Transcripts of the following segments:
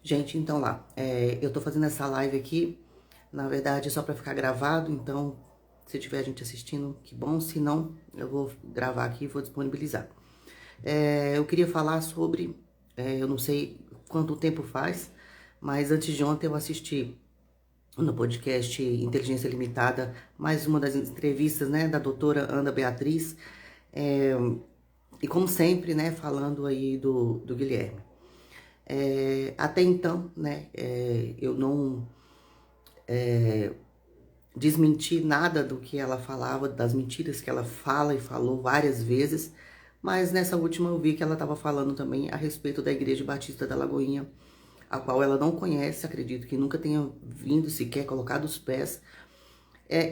Gente, então lá, eu tô fazendo essa live aqui, na verdade, só pra ficar gravado, então, se tiver gente assistindo, que bom, se não, eu vou gravar aqui e vou disponibilizar. Eu queria falar sobre, eu não sei quanto tempo faz, mas antes de ontem eu assisti no podcast Inteligência Limitada, mais uma das entrevistas, né, da doutora Ana Beatriz, é, e como sempre, né, falando aí do Guilherme. Até então, né, eu não desmenti nada do que ela falava, das mentiras que ela fala e falou várias vezes, mas nessa última eu vi que ela estava falando também a respeito da Igreja Batista da Lagoinha, a qual ela não conhece, acredito que nunca tenha vindo sequer colocado os pés,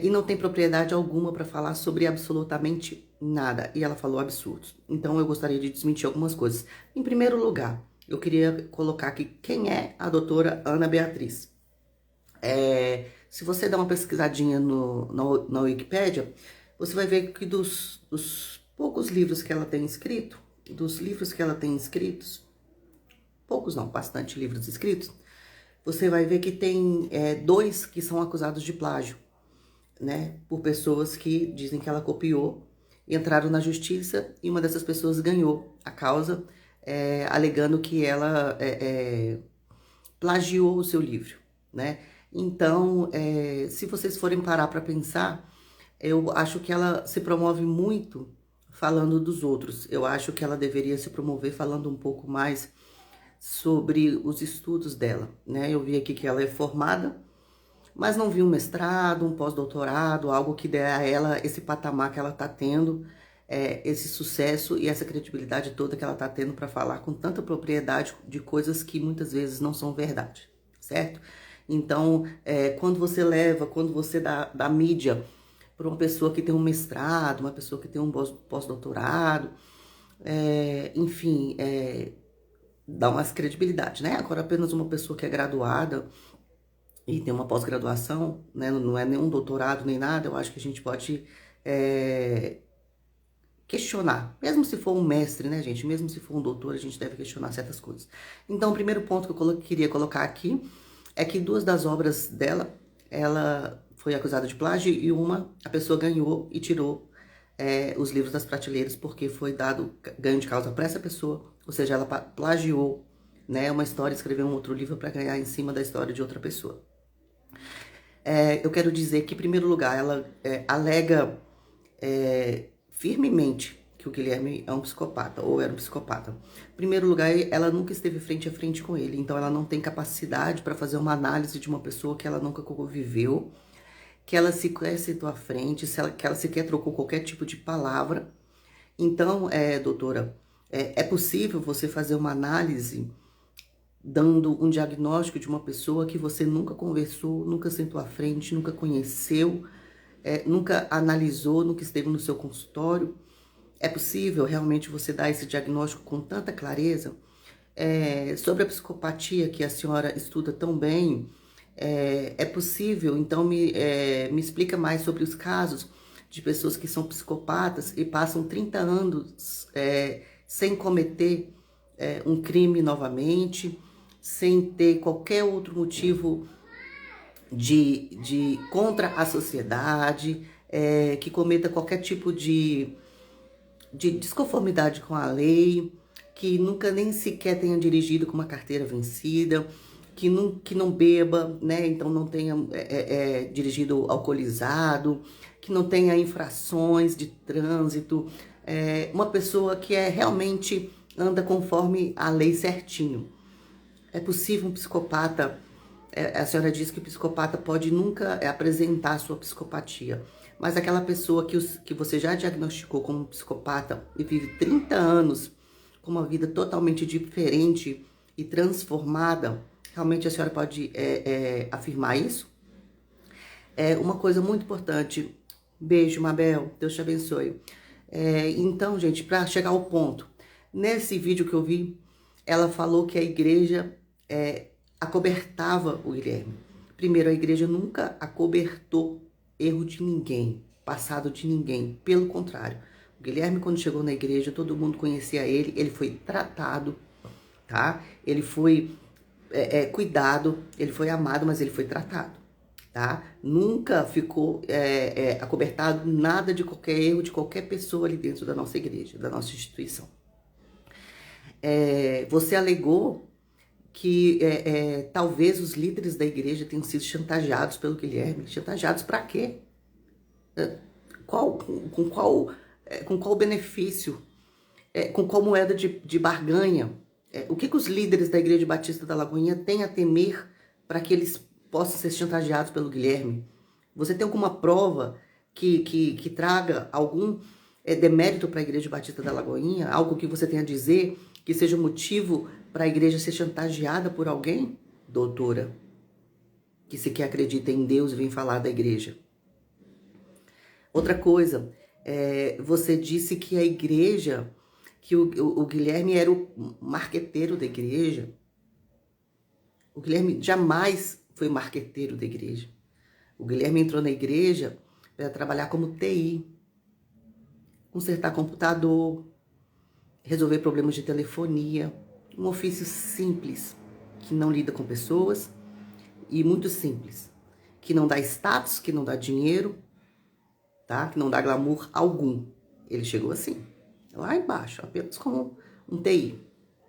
e não tem propriedade alguma para falar sobre absolutamente nada. E ela falou absurdos. Então eu gostaria de desmentir algumas coisas. Em primeiro lugar, eu queria colocar aqui quem é a doutora Ana Beatriz. Se você der uma pesquisadinha na Wikipédia, você vai ver que dos poucos livros que ela tem escrito, dos livros que ela tem escritos, poucos não, bastante livros escritos, você vai ver que tem dois que são acusados de plágio, né? Por pessoas que dizem que ela copiou, entraram na justiça e uma dessas pessoas ganhou a causa, alegando que ela plagiou o seu livro, né? Então, se vocês forem parar para pensar, eu acho que ela se promove muito falando dos outros. Eu acho que ela deveria se promover falando um pouco mais sobre os estudos dela, né? Eu vi aqui que ela é formada, mas não vi um mestrado, um pós-doutorado, algo que dê a ela esse patamar que ela está tendo, esse sucesso e essa credibilidade toda que ela está tendo para falar com tanta propriedade de coisas que muitas vezes não são verdade, certo? Então, quando você dá mídia para uma pessoa que tem um mestrado, uma pessoa que tem um pós-doutorado, enfim, dá mais credibilidade, né? Agora, apenas uma pessoa que é graduada e tem uma pós-graduação, né, não é nenhum doutorado nem nada, eu acho que a gente pode questionar. Mesmo se for um mestre, né, gente? Mesmo se for um doutor, a gente deve questionar certas coisas. Então, o primeiro ponto que eu queria colocar aqui é que duas das obras dela, ela foi acusada de plágio e uma, a pessoa ganhou e tirou os livros das prateleiras porque foi dado ganho de causa para essa pessoa, ou seja, ela plagiou, né, uma história, escreveu um outro livro para ganhar em cima da história de outra pessoa. Eu quero dizer que, em primeiro lugar, ela alega firmemente que o Guilherme é um psicopata, ou era um psicopata. Em primeiro lugar, ela nunca esteve frente a frente com ele, então ela não tem capacidade para fazer uma análise de uma pessoa que ela nunca conviveu, que ela sequer citou à frente, que ela sequer trocou qualquer tipo de palavra. Então, doutora, é possível você fazer uma análise dando um diagnóstico de uma pessoa que você nunca conversou, nunca sentou à frente, nunca conheceu, nunca analisou, nunca esteve no seu consultório. É possível realmente você dar esse diagnóstico com tanta clareza? Sobre a psicopatia que a senhora estuda tão bem, é possível? Então me explica mais sobre os casos de pessoas que são psicopatas e passam 30 anos sem cometer um crime novamente, sem ter qualquer outro motivo de contra a sociedade, que cometa qualquer tipo de desconformidade com a lei, que nunca nem sequer tenha dirigido com uma carteira vencida, que não beba, né? Então não tenha dirigido alcoolizado, que não tenha infrações de trânsito, uma pessoa que realmente anda conforme a lei certinho. É possível um psicopata, a senhora diz que o psicopata pode nunca apresentar a sua psicopatia, mas aquela pessoa que você já diagnosticou como psicopata e vive 30 anos com uma vida totalmente diferente e transformada, realmente a senhora pode afirmar isso? Uma coisa muito importante. Beijo, Mabel. Deus te abençoe. Então, gente, para chegar ao ponto, nesse vídeo que eu vi, ela falou que a igreja acobertava o Guilherme. Primeiro, a igreja nunca acobertou erro de ninguém, passado de ninguém. Pelo contrário, o Guilherme, quando chegou na igreja, todo mundo conhecia ele, ele foi tratado, tá? Ele foi cuidado, ele foi amado, mas ele foi tratado, tá? Nunca ficou acobertado nada de qualquer erro de qualquer pessoa ali dentro da nossa igreja, da nossa instituição. Você alegou que talvez os líderes da igreja tenham sido chantageados pelo Guilherme. Chantageados para quê? Com qual benefício? Com qual moeda de barganha? O que os líderes da Igreja Batista da Lagoinha têm a temer para que eles possam ser chantageados pelo Guilherme? Você tem alguma prova que traga algum demérito para a Igreja Batista da Lagoinha? Algo que você tenha a dizer que seja motivo para a igreja ser chantageada por alguém? Doutora, que sequer acredita em Deus e vem falar da igreja. Outra coisa, você disse que a igreja, que o Guilherme era o marqueteiro da igreja. O Guilherme jamais foi marqueteiro da igreja. O Guilherme entrou na igreja para trabalhar como TI, consertar computador, resolver problemas de telefonia, um ofício simples, que não lida com pessoas e muito simples, que não dá status, que não dá dinheiro, tá? Que não dá glamour algum. Ele chegou assim, lá embaixo, apenas como um TI,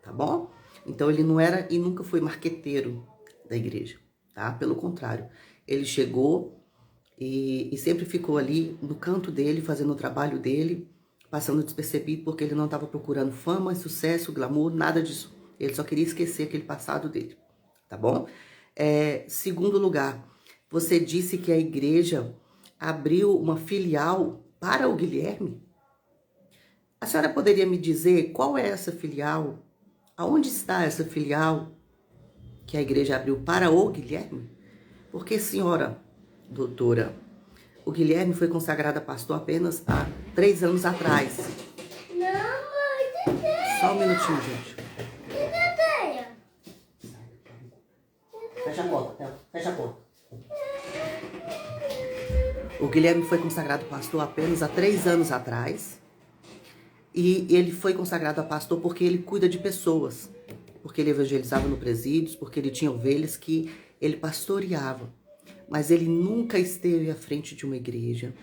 tá bom? Então ele não era e nunca foi marqueteiro da igreja, tá? Pelo contrário, ele chegou e sempre ficou ali no canto dele, fazendo o trabalho dele, passando despercebido, porque ele não estava procurando fama, sucesso, glamour, nada disso. Ele só queria esquecer aquele passado dele, tá bom? Segundo lugar, você disse que a igreja abriu uma filial para o Guilherme. A senhora poderia me dizer qual é essa filial? Aonde está essa filial que a igreja abriu para o Guilherme? Porque, senhora doutora, o Guilherme foi consagrado a pastor apenas há 3 anos atrás. Não, mãe, Teteia. Só um minutinho, gente. Teteia. Fecha a porta, fecha a porta. O Guilherme foi consagrado pastor apenas há 3 anos atrás. E ele foi consagrado a pastor porque ele cuida de pessoas. Porque ele evangelizava no presídios, porque ele tinha ovelhas que ele pastoreava. Mas ele nunca esteve à frente de uma igreja.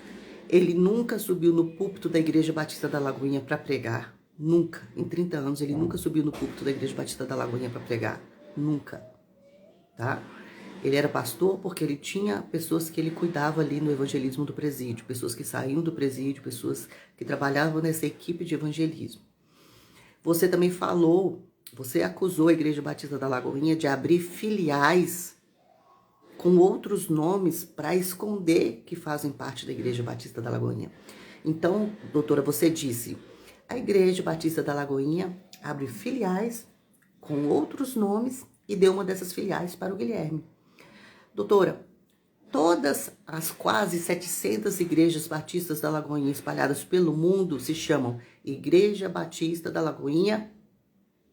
Ele nunca subiu no púlpito da Igreja Batista da Lagoinha para pregar. Nunca. Em 30 anos, ele nunca subiu no púlpito da Igreja Batista da Lagoinha para pregar. Nunca. Tá? Ele era pastor porque ele tinha pessoas que ele cuidava ali no evangelismo do presídio. Pessoas que saíam do presídio, pessoas que trabalhavam nessa equipe de evangelismo. Você também você acusou a Igreja Batista da Lagoinha de abrir filiais com outros nomes para esconder que fazem parte da Igreja Batista da Lagoinha. Então, doutora, você disse, a Igreja Batista da Lagoinha abre filiais com outros nomes e deu uma dessas filiais para o Guilherme. Doutora, todas as quase 700 igrejas batistas da Lagoinha espalhadas pelo mundo se chamam Igreja Batista da Lagoinha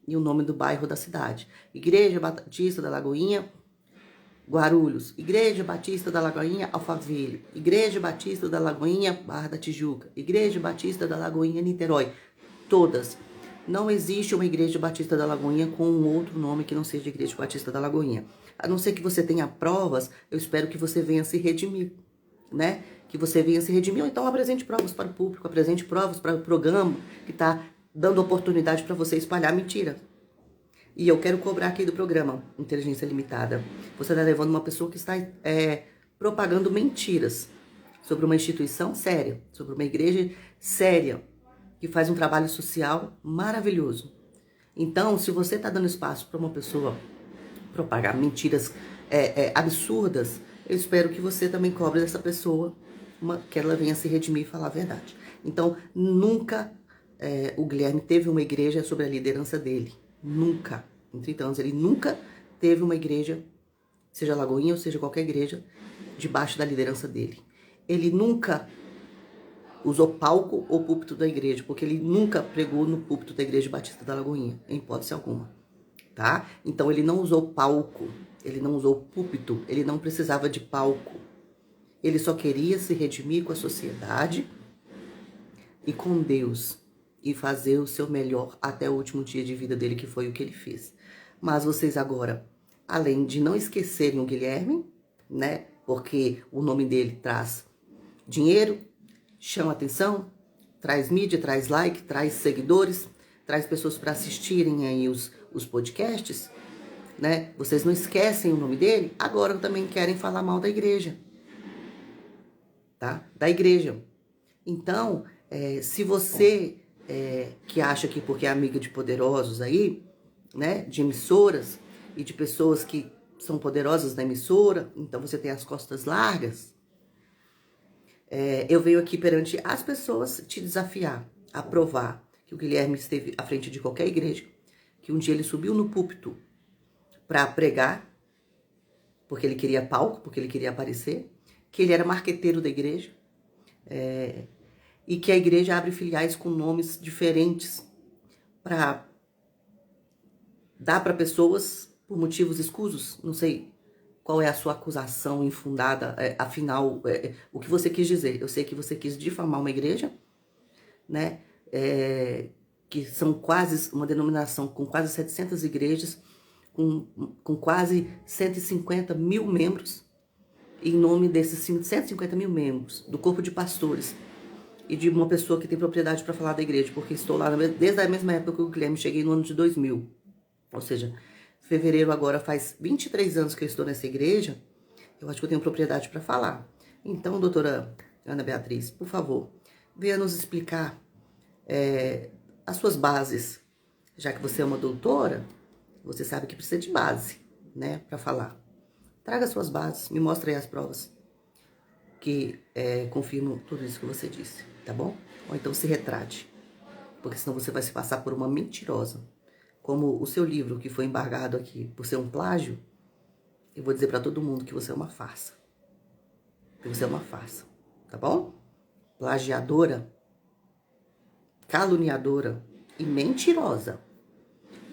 e o nome do bairro da cidade. Igreja Batista da Lagoinha, Guarulhos, Igreja Batista da Lagoinha, Alphaville, Igreja Batista da Lagoinha, Barra da Tijuca, Igreja Batista da Lagoinha, Niterói. Todas. Não existe uma Igreja Batista da Lagoinha com um outro nome que não seja Igreja Batista da Lagoinha. A não ser que você tenha provas, eu espero que você venha se redimir, né? Que você venha se redimir, ou então apresente provas para o público, apresente provas para o programa que está dando oportunidade para você espalhar mentira. E eu quero cobrar aqui do programa Inteligência Limitada. Você está levando uma pessoa que está propagando mentiras sobre uma instituição séria, sobre uma igreja séria, que faz um trabalho social maravilhoso. Então, se você está dando espaço para uma pessoa propagar mentiras absurdas, eu espero que você também cobre dessa pessoa, que ela venha se redimir e falar a verdade. Então, nunca o Guilherme teve uma igreja sob a liderança dele. Nunca. Em 30 anos, ele nunca teve uma igreja, seja Lagoinha ou seja qualquer igreja, debaixo da liderança dele. Ele nunca usou palco ou púlpito da igreja, porque ele nunca pregou no púlpito da Igreja Batista da Lagoinha, em hipótese alguma, tá? Então ele não usou palco, ele não usou púlpito, ele não precisava de palco. Ele só queria se redimir com a sociedade e com Deus e fazer o seu melhor até o último dia de vida dele, que foi o que ele fez. Mas vocês agora além de não esquecerem o Guilherme, né? Porque o nome dele traz dinheiro, chama atenção, traz mídia, traz like, traz seguidores, traz pessoas para assistirem aí os podcasts, né? Vocês não esquecem o nome dele, agora também querem falar mal da igreja, tá? Da igreja. Então, se você que acha que porque é amiga de poderosos aí, né, de emissoras e de pessoas que são poderosas na emissora, então você tem as costas largas, eu venho aqui perante as pessoas te desafiar a provar que o Guilherme esteve à frente de qualquer igreja, que um dia ele subiu no púlpito para pregar, porque ele queria palco, porque ele queria aparecer, que ele era marqueteiro da igreja, e que a igreja abre filiais com nomes diferentes para dar para pessoas por motivos escusos. Não sei qual é a sua acusação infundada, afinal, o que você quis dizer. Eu sei que você quis difamar uma igreja, né? Que são quase uma denominação com quase 700 igrejas, com quase 150 mil membros, em nome desses 150 mil membros, do corpo de pastores, e de uma pessoa que tem propriedade para falar da igreja, porque estou lá desde a mesma época que o Guilherme, cheguei no ano de 2000. Ou seja, fevereiro agora faz 23 anos que eu estou nessa igreja, eu acho que eu tenho propriedade para falar. Então, doutora Ana Beatriz, por favor, venha nos explicar as suas bases. Já que você é uma doutora, você sabe que precisa de base, né, para falar. Traga suas bases, me mostre aí as provas que confirmam tudo isso que você disse, tá bom? Ou então se retrate, porque senão você vai se passar por uma mentirosa. Como o seu livro, que foi embargado aqui por ser um plágio, eu vou dizer para todo mundo que você é uma farsa. Que você é uma farsa, tá bom? Plagiadora, caluniadora e mentirosa.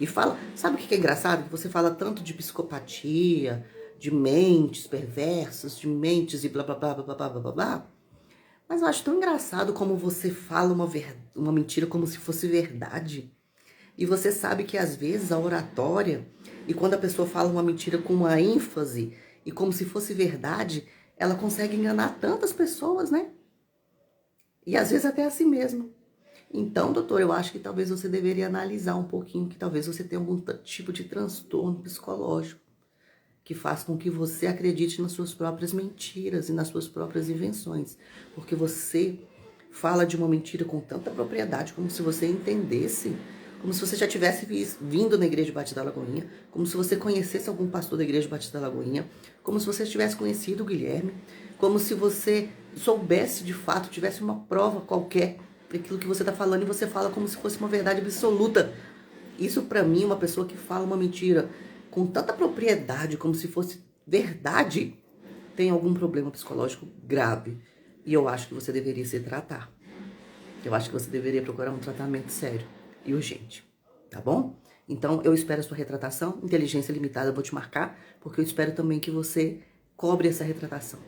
E fala, sabe o que é engraçado? Que você fala tanto de psicopatia, de mentes perversas, de mentes e blá blá blá blá blá blá blá blá. Mas eu acho tão engraçado como você fala uma mentira como se fosse verdade. E você sabe que às vezes a oratória, e quando a pessoa fala uma mentira com uma ênfase, e como se fosse verdade, ela consegue enganar tantas pessoas, né? E às vezes até a si mesmo. Então, doutor, eu acho que talvez você deveria analisar um pouquinho, que talvez você tenha algum tipo de transtorno psicológico, que faz com que você acredite nas suas próprias mentiras e nas suas próprias invenções. Porque você fala de uma mentira com tanta propriedade, como se você entendesse, como se você já tivesse vindo na Igreja Batista da Lagoinha, como se você conhecesse algum pastor da Igreja Batista da Lagoinha, como se você tivesse conhecido o Guilherme, como se você soubesse de fato, tivesse uma prova qualquer daquilo que você está falando, e você fala como se fosse uma verdade absoluta. Isso, para mim, uma pessoa que fala uma mentira com tanta propriedade, como se fosse verdade, tem algum problema psicológico grave. E eu acho que você deveria se tratar. Eu acho que você deveria procurar um tratamento sério e urgente, tá bom? Então, eu espero a sua retratação. Inteligência Limitada, eu vou te marcar, porque eu espero também que você cobre essa retratação.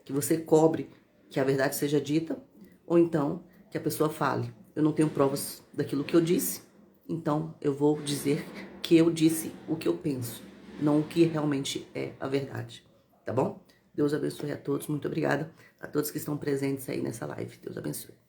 Que você cobre que a verdade seja dita, ou então que a pessoa fale: eu não tenho provas daquilo que eu disse, então eu vou dizer que eu disse o que eu penso, não o que realmente é a verdade, tá bom? Deus abençoe a todos, muito obrigada a todos que estão presentes aí nessa live. Deus abençoe.